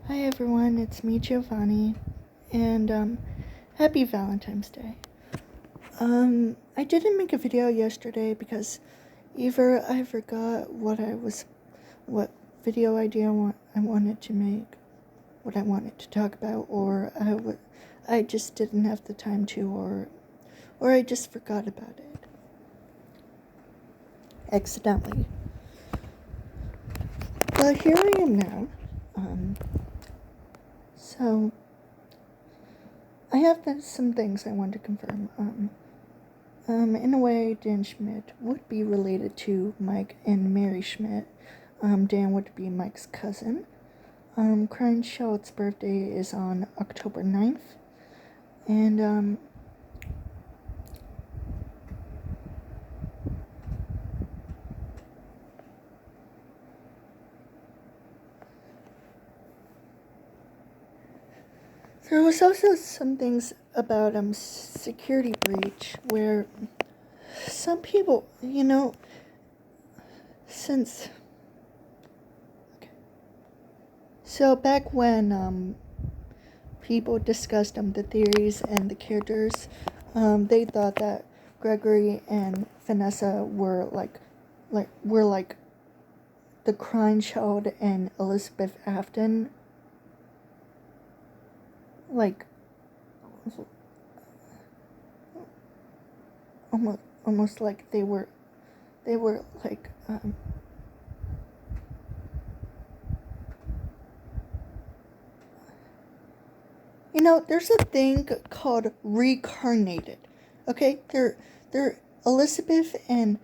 Hi everyone, it's me Giovanni, and happy Valentine's Day. I didn't make a video yesterday because either I forgot what video idea I wanted to make, what I wanted to talk about, or I just didn't have the time to, or I just forgot about it accidentally. But here I am now. So I have some things I want to confirm. In a way, Dan Schmidt would be related to Mike and Mary Schmidt. Dan would be Mike's cousin. Crying Charlotte's birthday is on October 9th. And, there was also some things about security breach where some people, since so back when people discussed the theories and the characters, they thought that Gregory and Vanessa were like the crying child and Elizabeth Afton, like almost like they were like there's a thing called reincarnated. Okay, they're Elizabeth and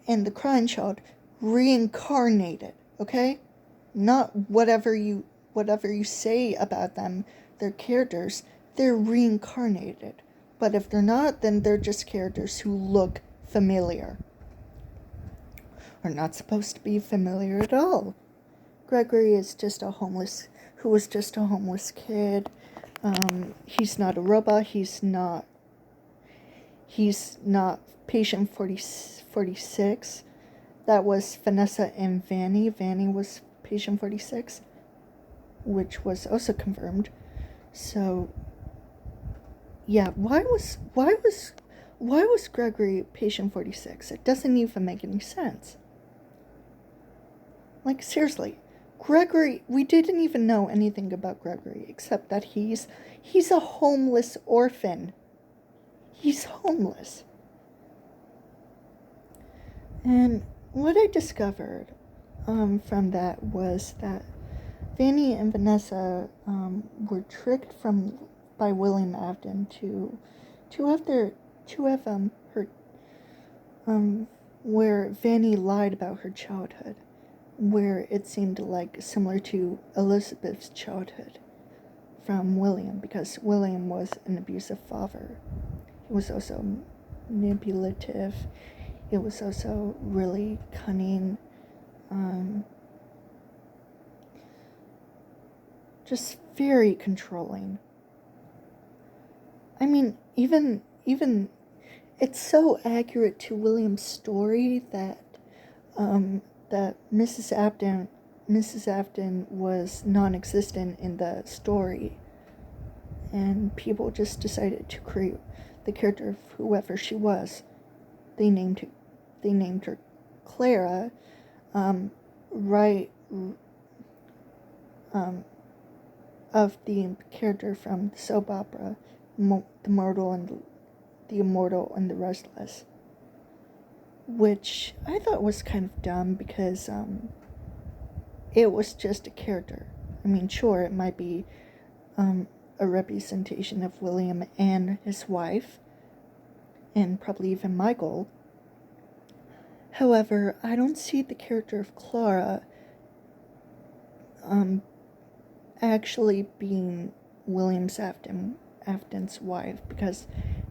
the crying child reincarnated. Okay, not whatever you say about them, their characters. They're reincarnated. But if they're not, then they're just characters who look familiar. Are not supposed to be familiar at all. Gregory is just a homeless kid. He's not a robot. He's not patient 46. That was Vanessa and Vanny. Vanny was patient 46, which was also confirmed. So, yeah, why was Gregory patient 46? It doesn't even make any sense. Like, seriously, Gregory, we didn't even know anything about Gregory except that he's a homeless orphan. He's homeless. And what I discovered from that was that Vanny and Vanessa were tricked by William Afton to have her where Vanny lied about her childhood, where it seemed like similar to Elizabeth's childhood from William, because William was an abusive father. He was also manipulative. He was also really cunning. Just very controlling. I mean, even it's so accurate to William's story that that Mrs. Afton was non-existent in the story, and people just decided to create the character of whoever she was. They named her Clara, of the character from the soap opera, the Immortal and the Restless, which I thought was kind of dumb because it was just a character. I mean, sure, it might be a representation of William and his wife, and probably even Michael. However, I don't see the character of Clara actually being Afton's wife, because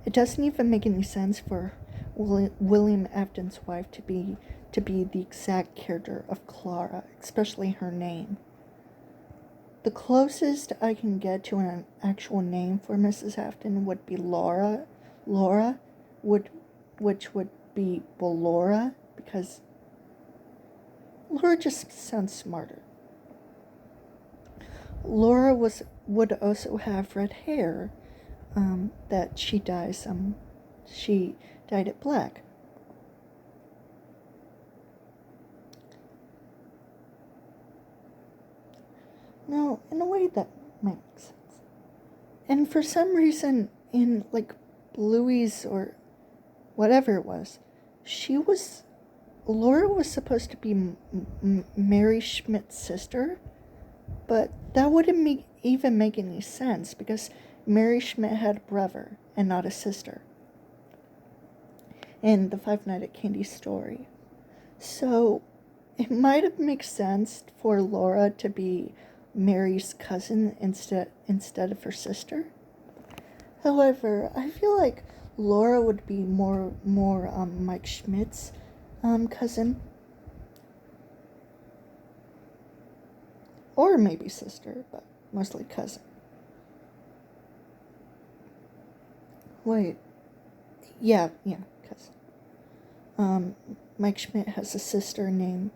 it doesn't even make any sense for William Afton's wife to be the exact character of Clara, especially her name. The closest I can get to an actual name for Mrs. Afton would be Laura, which would be Ballora, because Laura just sounds smarter. Laura would also have red hair. That she dies. She dyed it black. No, in a way that makes sense. And for some reason, in like Bluey's or whatever it was, Laura was supposed to be Mary Schmidt's sister, but that wouldn't even make any sense because Mary Schmidt had a brother and not a sister in the Five Nights at Candy story. So it might have made sense for Laura to be Mary's cousin instead of her sister. However, I feel like Laura would be more Mike Schmidt's cousin, or maybe sister, but mostly cousin. Wait, yeah, cousin. Mike Schmidt has a sister named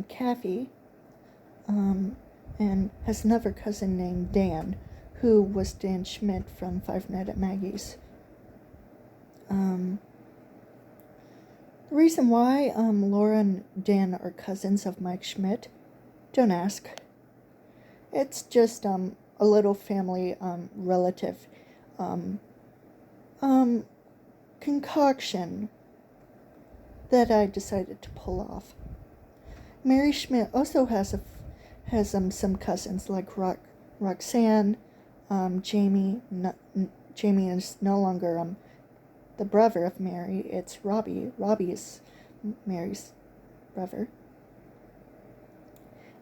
Kathy, and has another cousin named Dan, who was Dan Schmidt from Five Nights at Maggie's. The reason why Laura and Dan are cousins of Mike Schmidt, don't ask. It's just a little family relative concoction that I decided to pull off. Mary Schmidt also has some cousins like Roxanne, Jamie. Jamie is no longer the brother of Mary. It's Robbie. Robbie is Mary's brother.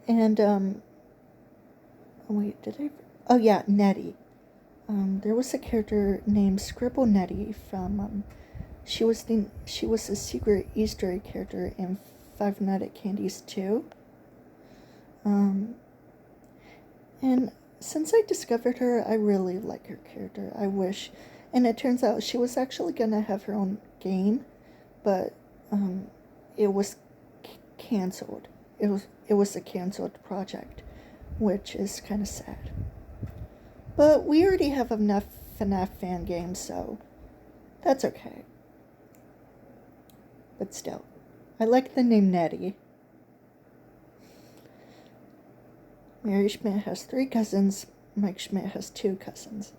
And wait, did I? Oh yeah, Nettie. There was a character named Scribble Nettie from she was a secret Easter egg character in Five Nights at Candy's 2. And since I discovered her, I really like her character. I wish, and it turns out she was actually gonna have her own game, but it was canceled. It was a canceled project, which is kind of sad. But we already have enough Fnaf fan games, so that's okay. But still, I like the name Nettie. Mary Schmidt has 3 cousins. Mike Schmidt has 2 cousins.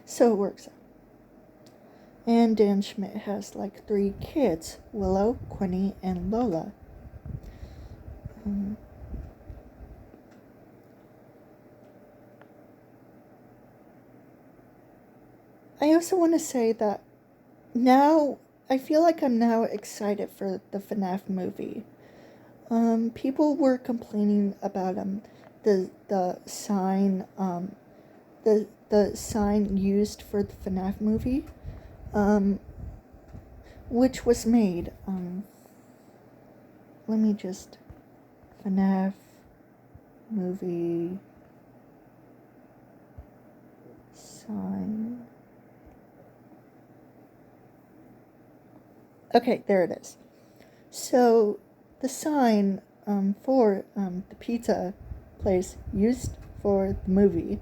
So it works out. And Dan Schmidt has like 3 kids: Willow, Quinny, and Lola. I also want to say that now I feel like I'm now excited for the FNAF movie. People were complaining about the sign the sign used for the FNAF movie, which was made. Let me just FNAF movie sign. Okay, there it is. So the sign for the pizza place used for the movie,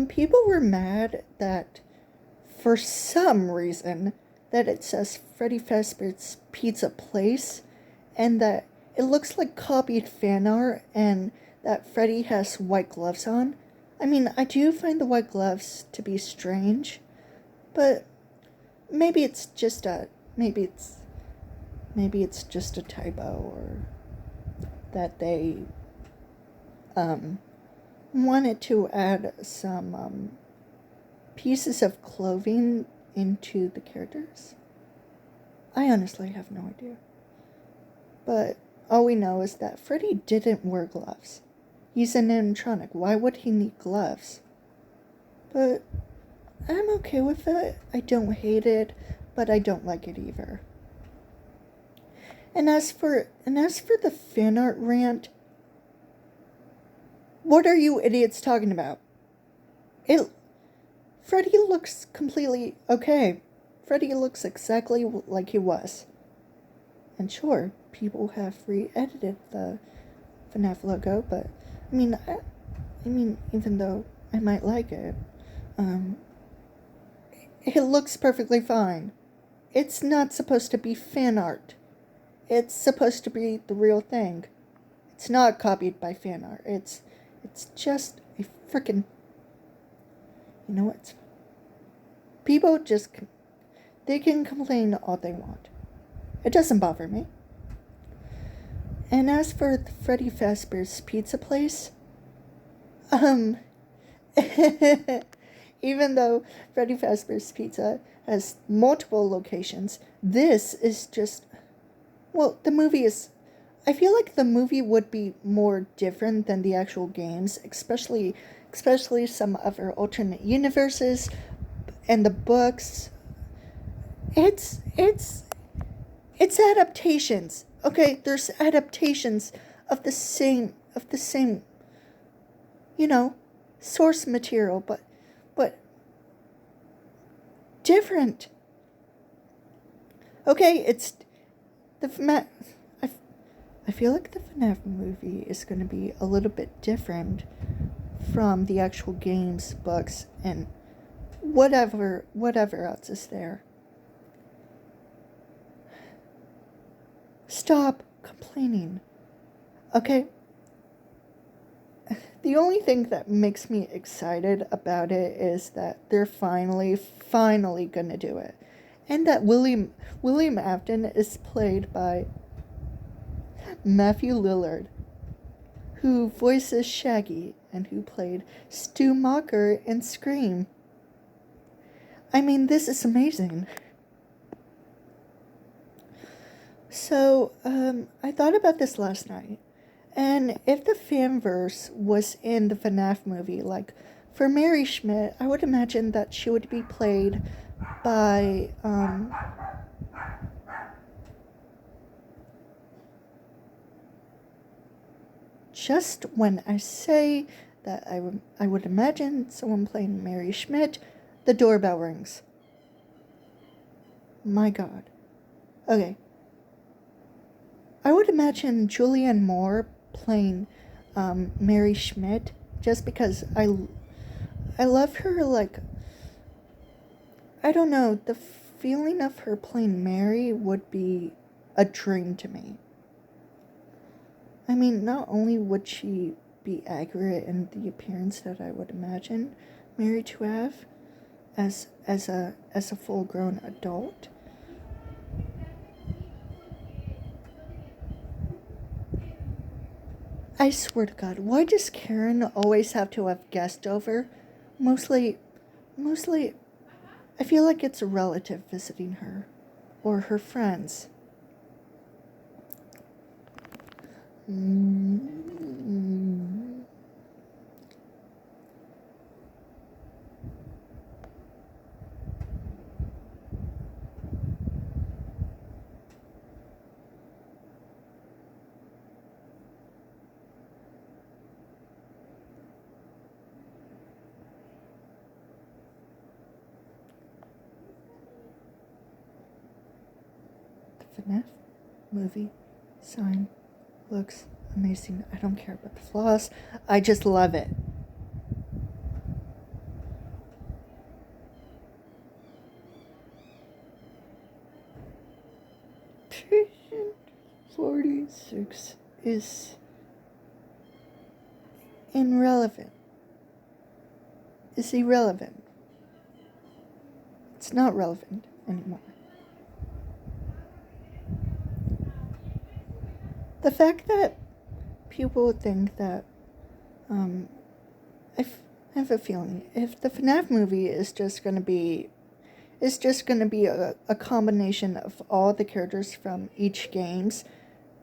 people were mad that for some reason that it says Freddy Fazbear's Pizza Place, and that it looks like copied fan art, and that Freddy has white gloves on. I mean, I do find the white gloves to be strange, but maybe it's just a typo, or that they wanted to add some pieces of clothing into the characters. I honestly have no idea. But all we know is that Freddy didn't wear gloves. He's an animatronic. Why would he need gloves? But I'm okay with it. I don't hate it, but I don't like it either. And as for the fan art rant, what are you idiots talking about? Freddy looks completely okay. Freddy looks exactly like he was. And sure, people have re-edited the FNAF logo, but even though I might like it, um, it looks perfectly fine. It's not supposed to be fan art. It's supposed to be the real thing. It's not copied by fan art. It's just a freaking. You know what? People just they can complain all they want. It doesn't bother me. And as for the Freddy Fazbear's Pizza place, um, even though Freddy Fazbear's Pizza has multiple locations, this is just, well, the movie is, I feel like the movie would be more different than the actual games, especially some other alternate universes and the books. It's adaptations. Okay, there's adaptations of the same source material, but different. Okay, it's the FNAF. I feel like the FNAF movie is going to be a little bit different from the actual games, books, and whatever else is there. Stop complaining. Okay? The only thing that makes me excited about it is that they're finally gonna do it. And that William Afton is played by Matthew Lillard, who voices Shaggy and who played Stu Macher in Scream. I mean, this is amazing. So, I thought about this last night, and if the fanverse was in the FNAF movie, like, for Mary Schmidt, I would imagine that she would be played by, just when I say that I would imagine someone playing Mary Schmidt, the doorbell rings. My God. Okay. I would imagine Julianne Moore playing Mary Schmidt, just because I love her, like, I don't know, the feeling of her playing Mary would be a dream to me. I mean, not only would she be accurate in the appearance that I would imagine Mary to have as a full-grown adult, I swear to God, why does Karen always have to have guests over? Mostly, I feel like it's a relative visiting her, or her friends. The FNAF movie sign looks amazing. I don't care about the flaws. I just love it. Patient 46 is irrelevant. It's not relevant anymore. The fact that people think that, I have a feeling if the FNAF movie is just going to be a combination of all the characters from each games,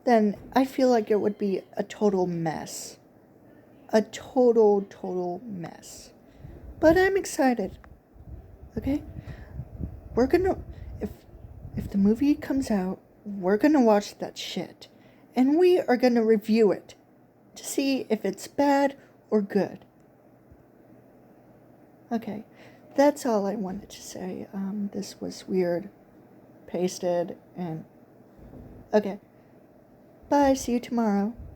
then I feel like it would be a total mess. A total mess. But I'm excited. Okay? We're gonna, if the movie comes out, we're gonna watch that shit. And we are gonna review it to see if it's bad or good. Okay, that's all I wanted to say. This was weird, pasted, and okay. Bye, see you tomorrow.